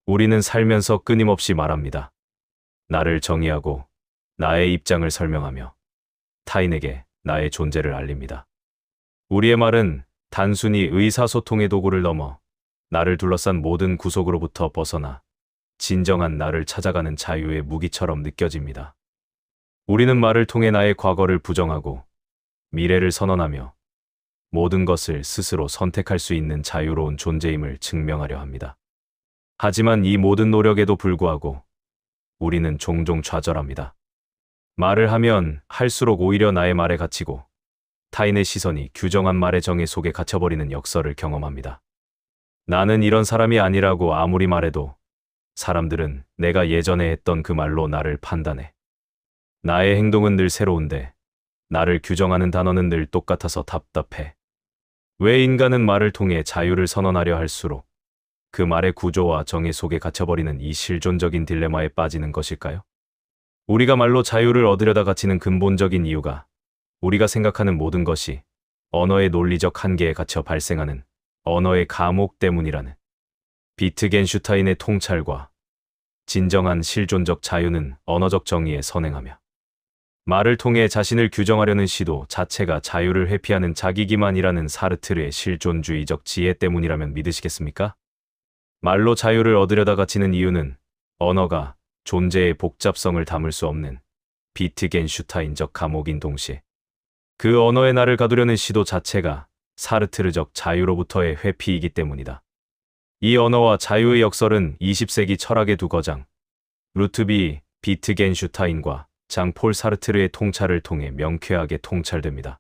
우리는 살면서 끊임없이 말합니다. 나를 정의하고 나의 입장을 설명하며 타인에게 나의 존재를 알립니다. 우리의 말은 단순히 의사소통의 도구를 넘어 나를 둘러싼 모든 구속으로부터 벗어나 진정한 나를 찾아가는 자유의 무기처럼 느껴집니다. 우리는 말을 통해 나의 과거를 부정하고 미래를 선언하며 모든 것을 스스로 선택할 수 있는 자유로운 존재임을 증명하려 합니다. 하지만 이 모든 노력에도 불구하고 우리는 종종 좌절합니다. 말을 하면 할수록 오히려 나의 말에 갇히고 타인의 시선이 규정한 말의 정의 속에 갇혀버리는 역설을 경험합니다. 나는 이런 사람이 아니라고 아무리 말해도 사람들은 내가 예전에 했던 그 말로 나를 판단해. 나의 행동은 늘 새로운데 나를 규정하는 단어는 늘 똑같아서 답답해. 왜 인간은 말을 통해 자유를 선언하려 할수록 그 말의 구조와 정의 속에 갇혀버리는 이 실존적인 딜레마에 빠지는 것일까요? 우리가 말로 자유를 얻으려다 갇히는 근본적인 이유가 우리가 생각하는 모든 것이 언어의 논리적 한계에 갇혀 발생하는 언어의 감옥 때문이라는 비트겐슈타인의 통찰과 진정한 실존적 자유는 언어적 정의에 선행하며 말을 통해 자신을 규정하려는 시도 자체가 자유를 회피하는 자기기만이라는 사르트르의 실존주의적 지혜 때문이라면 믿으시겠습니까? 말로 자유를 얻으려다 갇히는 이유는 언어가 존재의 복잡성을 담을 수 없는 비트겐슈타인적 감옥인 동시에 그 언어의 나를 가두려는 시도 자체가 사르트르적 자유로부터의 회피이기 때문이다. 이 언어와 자유의 역설은 20세기 철학의 두 거장, 루트비 비트겐슈타인과 장 폴 사르트르의 통찰을 통해 명쾌하게 통찰됩니다.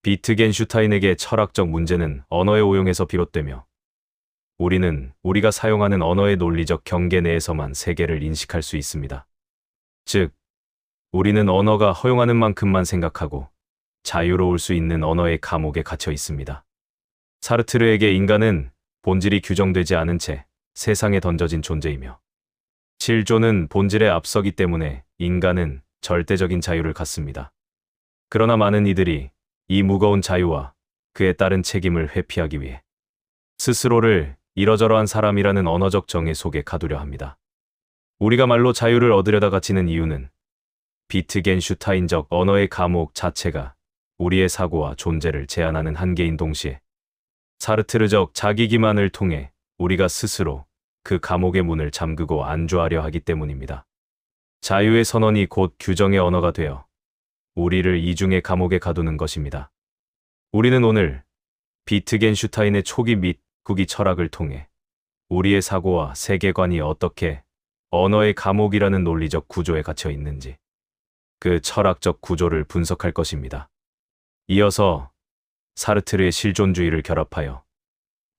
비트겐슈타인에게 철학적 문제는 언어의 오용에서 비롯되며 우리는 우리가 사용하는 언어의 논리적 경계 내에서만 세계를 인식할 수 있습니다. 즉, 우리는 언어가 허용하는 만큼만 생각하고 자유로울 수 있는 언어의 감옥에 갇혀 있습니다. 사르트르에게 인간은 본질이 규정되지 않은 채 세상에 던져진 존재이며 실존은 본질에 앞서기 때문에 인간은 절대적인 자유를 갖습니다. 그러나 많은 이들이 이 무거운 자유와 그에 따른 책임을 회피하기 위해 스스로를 이러저러한 사람이라는 언어적 정의 속에 가두려 합니다. 우리가 말로 자유를 얻으려다 갇히는 이유는 비트겐슈타인적 언어의 감옥 자체가 우리의 사고와 존재를 제한하는 한계인 동시에 사르트르적 자기기만을 통해 우리가 스스로 그 감옥의 문을 잠그고 안주하려 하기 때문입니다. 자유의 선언이 곧 규정의 언어가 되어 우리를 이중의 감옥에 가두는 것입니다. 우리는 오늘 비트겐슈타인의 초기 및 후기 철학을 통해 우리의 사고와 세계관이 어떻게 언어의 감옥이라는 논리적 구조에 갇혀 있는지 그 철학적 구조를 분석할 것입니다. 이어서 사르트르의 실존주의를 결합하여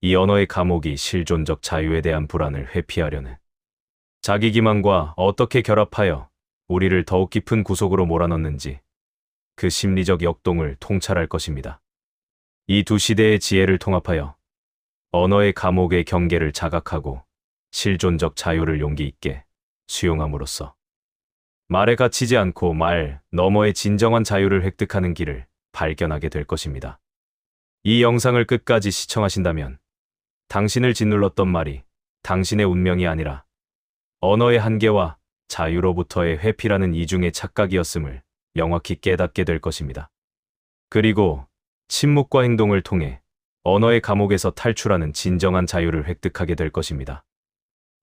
이 언어의 감옥이 실존적 자유에 대한 불안을 회피하려는 자기기만과 어떻게 결합하여 우리를 더욱 깊은 구속으로 몰아넣는지 그 심리적 역동을 통찰할 것입니다. 이 두 시대의 지혜를 통합하여 언어의 감옥의 경계를 자각하고 실존적 자유를 용기 있게 수용함으로써 말에 갇히지 않고 말 너머의 진정한 자유를 획득하는 길을 발견하게 될 것입니다. 이 영상을 끝까지 시청하신다면 당신을 짓눌렀던 말이 당신의 운명이 아니라 언어의 한계와 자유로부터의 회피라는 이중의 착각이었음을 명확히 깨닫게 될 것입니다. 그리고 침묵과 행동을 통해 언어의 감옥에서 탈출하는 진정한 자유를 획득하게 될 것입니다.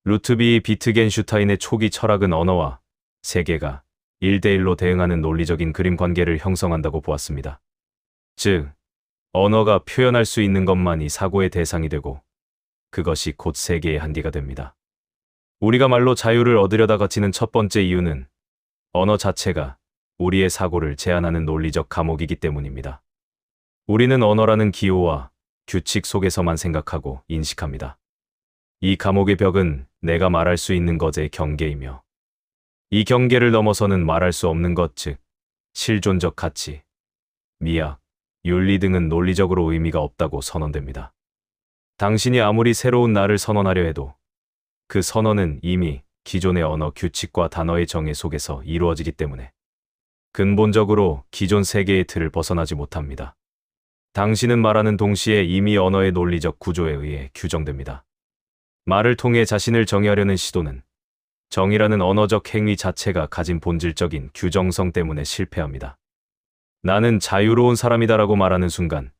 루트비 비트겐슈타인의 초기 철학은 언어와 세계가 1대1로 대응하는 논리적인 그림 관계를 형성한다고 보았습니다. 즉, 언어가 표현할 수 있는 것만이 사고의 대상이 되고 그것이 곧 세계의 한계가 됩니다. 우리가 말로 자유를 얻으려다 갇히는 첫 번째 이유는 언어 자체가 우리의 사고를 제한하는 논리적 감옥이기 때문입니다. 우리는 언어라는 기호와 규칙 속에서만 생각하고 인식합니다. 이 감옥의 벽은 내가 말할 수 있는 것의 경계이며 이 경계를 넘어서는 말할 수 없는 것, 즉 실존적 가치, 미학, 윤리 등은 논리적으로 의미가 없다고 선언됩니다. 당신이 아무리 새로운 나를 선언하려 해도 그 선언은 이미 기존의 언어 규칙과 단어의 정의 속에서 이루어지기 때문에 근본적으로 기존 세계의 틀을 벗어나지 못합니다. 당신은 말하는 동시에 이미 언어의 논리적 구조에 의해 규정됩니다. 말을 통해 자신을 정의하려는 시도는 정의라는 언어적 행위 자체가 가진 본질적인 규정성 때문에 실패합니다. 나는 자유로운 사람이다라고 말하는 순간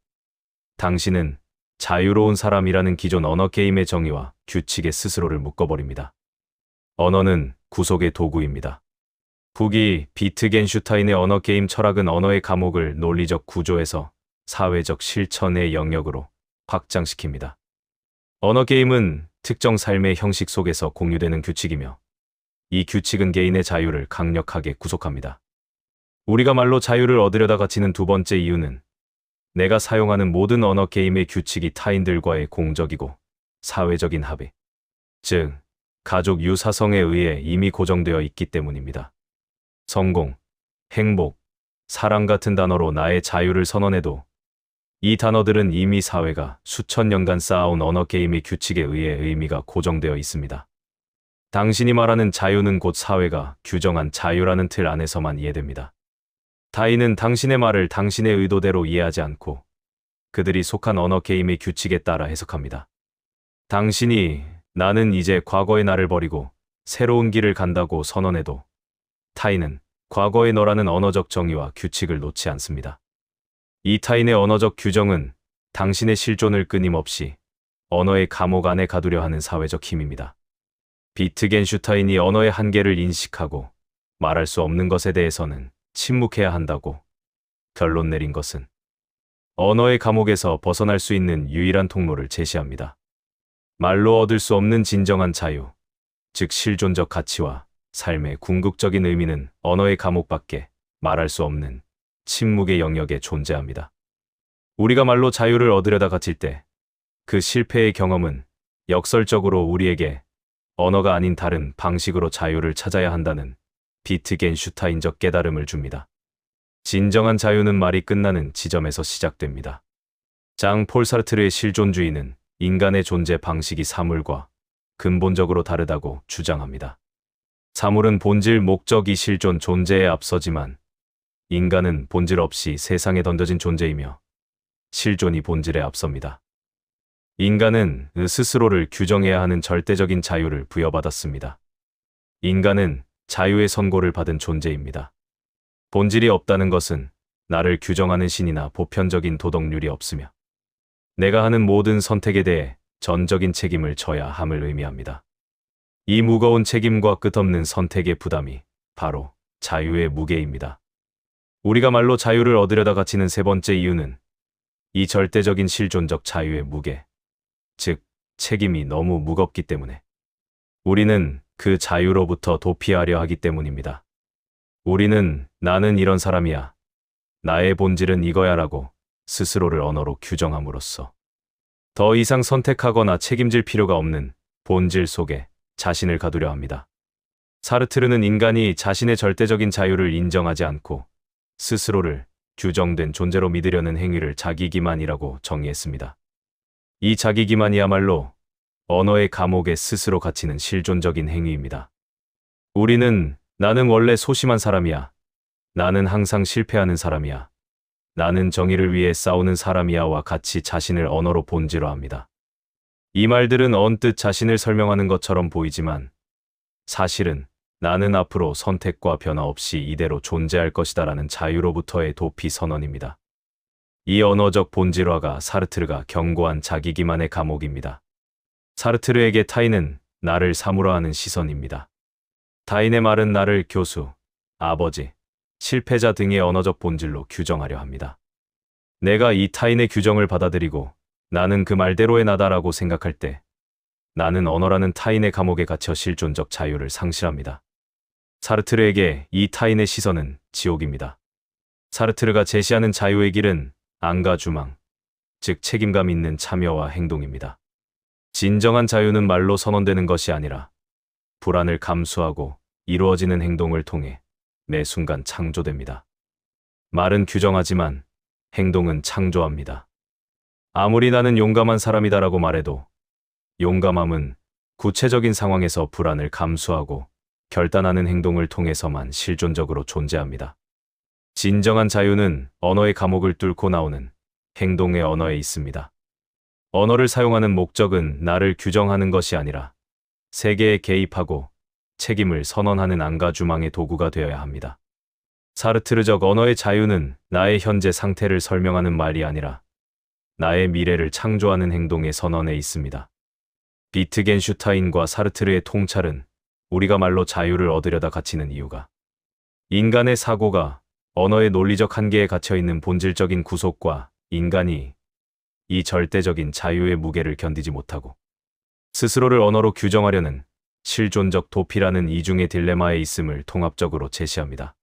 당신은 자유로운 사람이라는 기존 언어 게임의 정의와 규칙에 스스로를 묶어버립니다. 언어는 구속의 도구입니다. 북이 비트겐슈타인의 언어 게임 철학은 언어의 감옥을 논리적 구조에서 사회적 실천의 영역으로 확장시킵니다. 언어 게임은 특정 삶의 형식 속에서 공유되는 규칙이며 이 규칙은 개인의 자유를 강력하게 구속합니다. 우리가 말로 자유를 얻으려다 갇히는 두 번째 이유는 내가 사용하는 모든 언어 게임의 규칙이 타인들과의 공적이고 사회적인 합의, 즉 가족 유사성에 의해 이미 고정되어 있기 때문입니다. 성공, 행복, 사랑 같은 단어로 나의 자유를 선언해도 이 단어들은 이미 사회가 수천 년간 쌓아온 언어 게임의 규칙에 의해 의미가 고정되어 있습니다. 당신이 말하는 자유는 곧 사회가 규정한 자유라는 틀 안에서만 이해됩니다. 타인은 당신의 말을 당신의 의도대로 이해하지 않고 그들이 속한 언어 게임의 규칙에 따라 해석합니다. 당신이 나는 이제 과거의 나를 버리고 새로운 길을 간다고 선언해도 타인은 과거의 너라는 언어적 정의와 규칙을 놓지 않습니다. 이 타인의 언어적 규정은 당신의 실존을 끊임없이 언어의 감옥 안에 가두려 하는 사회적 힘입니다. 비트겐슈타인이 언어의 한계를 인식하고 말할 수 없는 것에 대해서는 침묵해야 한다고 결론 내린 것은 언어의 감옥에서 벗어날 수 있는 유일한 통로를 제시합니다. 말로 얻을 수 없는 진정한 자유, 즉 실존적 가치와 삶의 궁극적인 의미는 언어의 감옥 밖에 말할 수 없는 침묵의 영역에 존재합니다. 우리가 말로 자유를 얻으려다 갇힐 때 그 실패의 경험은 역설적으로 우리에게 언어가 아닌 다른 방식으로 자유를 찾아야 한다는 비트겐슈타인적 깨달음을 줍니다. 진정한 자유는 말이 끝나는 지점에서 시작됩니다. 장 폴 사르트르의 실존주의는 인간의 존재 방식이 사물과 근본적으로 다르다고 주장합니다. 사물은 본질, 목적, 이 실존, 존재에 앞서지만 인간은 본질 없이 세상에 던져진 존재이며 실존이 본질에 앞섭니다. 인간은 스스로를 규정해야 하는 절대적인 자유를 부여받았습니다. 인간은 자유의 선고를 받은 존재입니다. 본질이 없다는 것은 나를 규정하는 신이나 보편적인 도덕률이 없으며 내가 하는 모든 선택에 대해 전적인 책임을 져야 함을 의미합니다. 이 무거운 책임과 끝없는 선택의 부담이 바로 자유의 무게입니다. 우리가 말로 자유를 얻으려다 갇히는 세 번째 이유는 이 절대적인 실존적 자유의 무게, 즉 책임이 너무 무겁기 때문에 우리는 그 자유로부터 도피하려 하기 때문입니다. 우리는 나는 이런 사람이야, 나의 본질은 이거야라고 스스로를 언어로 규정함으로써 더 이상 선택하거나 책임질 필요가 없는 본질 속에 자신을 가두려 합니다. 사르트르는 인간이 자신의 절대적인 자유를 인정하지 않고 스스로를 규정된 존재로 믿으려는 행위를 자기기만이라고 정의했습니다. 이 자기기만이야말로 언어의 감옥에 스스로 갇히는 실존적인 행위입니다. 우리는 나는 원래 소심한 사람이야, 나는 항상 실패하는 사람이야, 나는 정의를 위해 싸우는 사람이야와 같이 자신을 언어로 본질화합니다. 이 말들은 언뜻 자신을 설명하는 것처럼 보이지만 사실은 나는 앞으로 선택과 변화 없이 이대로 존재할 것이다라는 자유로부터의 도피 선언입니다. 이 언어적 본질화가 사르트르가 경고한 자기기만의 감옥입니다. 사르트르에게 타인은 나를 사물화하는 시선입니다. 타인의 말은 나를 교수, 아버지, 실패자 등의 언어적 본질로 규정하려 합니다. 내가 이 타인의 규정을 받아들이고 나는 그 말대로의 나다라고 생각할 때 나는 언어라는 타인의 감옥에 갇혀 실존적 자유를 상실합니다. 사르트르에게 이 타인의 시선은 지옥입니다. 사르트르가 제시하는 자유의 길은 안가주망, 즉 책임감 있는 참여와 행동입니다. 진정한 자유는 말로 선언되는 것이 아니라 불안을 감수하고 이루어지는 행동을 통해 매 순간 창조됩니다. 말은 규정하지만 행동은 창조합니다. 아무리 나는 용감한 사람이다라고 말해도 용감함은 구체적인 상황에서 불안을 감수하고 결단하는 행동을 통해서만 실존적으로 존재합니다. 진정한 자유는 언어의 감옥을 뚫고 나오는 행동의 언어에 있습니다. 언어를 사용하는 목적은 나를 규정하는 것이 아니라 세계에 개입하고 책임을 선언하는 안가주망의 도구가 되어야 합니다. 사르트르적 언어의 자유는 나의 현재 상태를 설명하는 말이 아니라 나의 미래를 창조하는 행동의 선언에 있습니다. 비트겐슈타인과 사르트르의 통찰은 우리가 말로 자유를 얻으려다 갇히는 이유가 인간의 사고가 언어의 논리적 한계에 갇혀있는 본질적인 구속과 인간이 이 절대적인 자유의 무게를 견디지 못하고 스스로를 언어로 규정하려는 실존적 도피라는 이중의 딜레마에 있음을 통합적으로 제시합니다.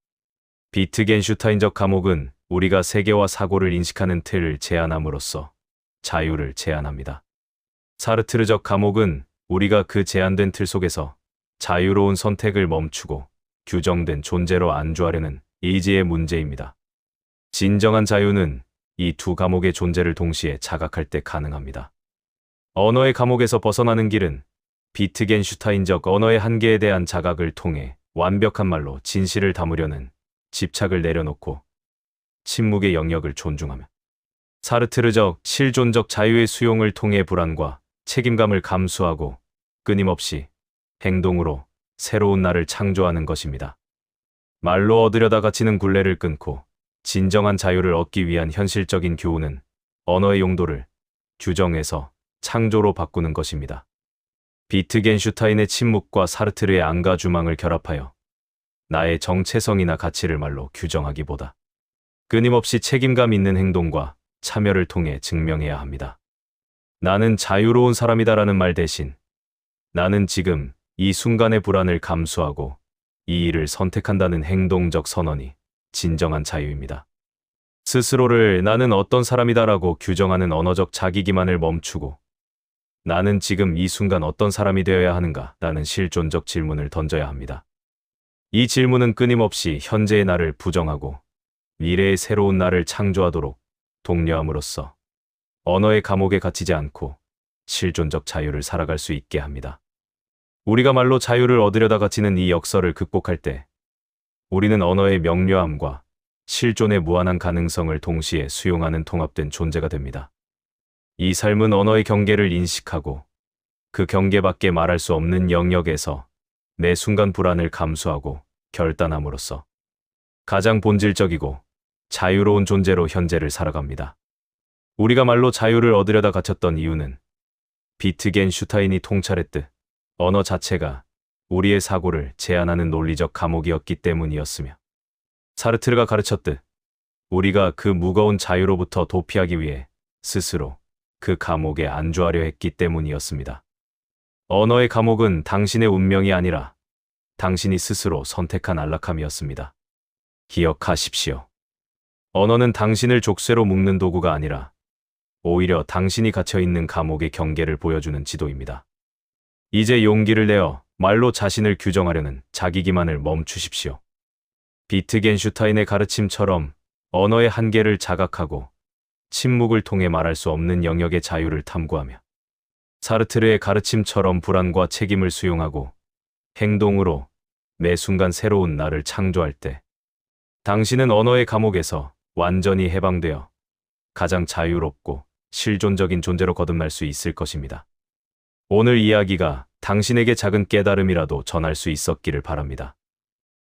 비트겐슈타인적 감옥은 우리가 세계와 사고를 인식하는 틀을 제한함으로써 자유를 제한합니다. 사르트르적 감옥은 우리가 그 제한된 틀 속에서 자유로운 선택을 멈추고 규정된 존재로 안주하려는 의지의 문제입니다. 진정한 자유는 이 두 감옥의 존재를 동시에 자각할 때 가능합니다. 언어의 감옥에서 벗어나는 길은 비트겐슈타인적 언어의 한계에 대한 자각을 통해 완벽한 말로 진실을 담으려는 집착을 내려놓고 침묵의 영역을 존중하며 사르트르적 실존적 자유의 수용을 통해 불안과 책임감을 감수하고 끊임없이 행동으로 새로운 나를 창조하는 것입니다. 말로 얻으려다 갇히는 굴레를 끊고 진정한 자유를 얻기 위한 현실적인 교훈은 언어의 용도를 규정에서 창조로 바꾸는 것입니다. 비트겐슈타인의 침묵과 사르트르의 안가주망을 결합하여 나의 정체성이나 가치를 말로 규정하기보다 끊임없이 책임감 있는 행동과 참여를 통해 증명해야 합니다. 나는 자유로운 사람이다라는 말 대신 나는 지금 이 순간의 불안을 감수하고 이 일을 선택한다는 행동적 선언이 진정한 자유입니다. 스스로를 나는 어떤 사람이다라고 규정하는 언어적 자기기만을 멈추고 나는 지금 이 순간 어떤 사람이 되어야 하는가 라는 실존적 질문을 던져야 합니다. 이 질문은 끊임없이 현재의 나를 부정하고 미래의 새로운 나를 창조하도록 독려함으로써 언어의 감옥에 갇히지 않고 실존적 자유를 살아갈 수 있게 합니다. 우리가 말로 자유를 얻으려다 갇히는 이 역설을 극복할 때 우리는 언어의 명료함과 실존의 무한한 가능성을 동시에 수용하는 통합된 존재가 됩니다. 이 삶은 언어의 경계를 인식하고 그 경계 밖에 말할 수 없는 영역에서 매 순간 불안을 감수하고 결단함으로써 가장 본질적이고 자유로운 존재로 현재를 살아갑니다. 우리가 말로 자유를 얻으려다 갇혔던 이유는 비트겐슈타인이 통찰했듯 언어 자체가 우리의 사고를 제한하는 논리적 감옥이었기 때문이었으며 사르트르가 가르쳤듯 우리가 그 무거운 자유로부터 도피하기 위해 스스로 그 감옥에 안주하려 했기 때문이었습니다. 언어의 감옥은 당신의 운명이 아니라 당신이 스스로 선택한 안락함이었습니다. 기억하십시오. 언어는 당신을 족쇄로 묶는 도구가 아니라 오히려 당신이 갇혀있는 감옥의 경계를 보여주는 지도입니다. 이제 용기를 내어 말로 자신을 규정하려는 자기기만을 멈추십시오. 비트겐슈타인의 가르침처럼 언어의 한계를 자각하고 침묵을 통해 말할 수 없는 영역의 자유를 탐구하며 사르트르의 가르침처럼 불안과 책임을 수용하고 행동으로 매 순간 새로운 나를 창조할 때 당신은 언어의 감옥에서 완전히 해방되어 가장 자유롭고 실존적인 존재로 거듭날 수 있을 것입니다. 오늘 이야기가 당신에게 작은 깨달음이라도 전할 수 있었기를 바랍니다.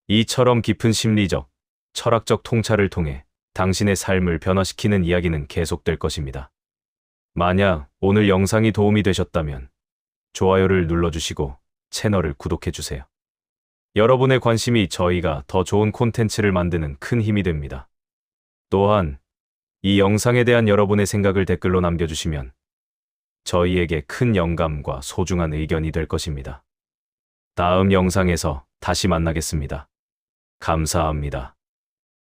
이처럼 깊은 심리적, 철학적 통찰을 통해 당신의 삶을 변화시키는 이야기는 계속될 것입니다. 만약 오늘 영상이 도움이 되셨다면 좋아요를 눌러주시고 채널을 구독해주세요. 여러분의 관심이 저희가 더 좋은 콘텐츠를 만드는 큰 힘이 됩니다. 또한 이 영상에 대한 여러분의 생각을 댓글로 남겨주시면 저희에게 큰 영감과 소중한 의견이 될 것입니다. 다음 영상에서 다시 만나겠습니다. 감사합니다.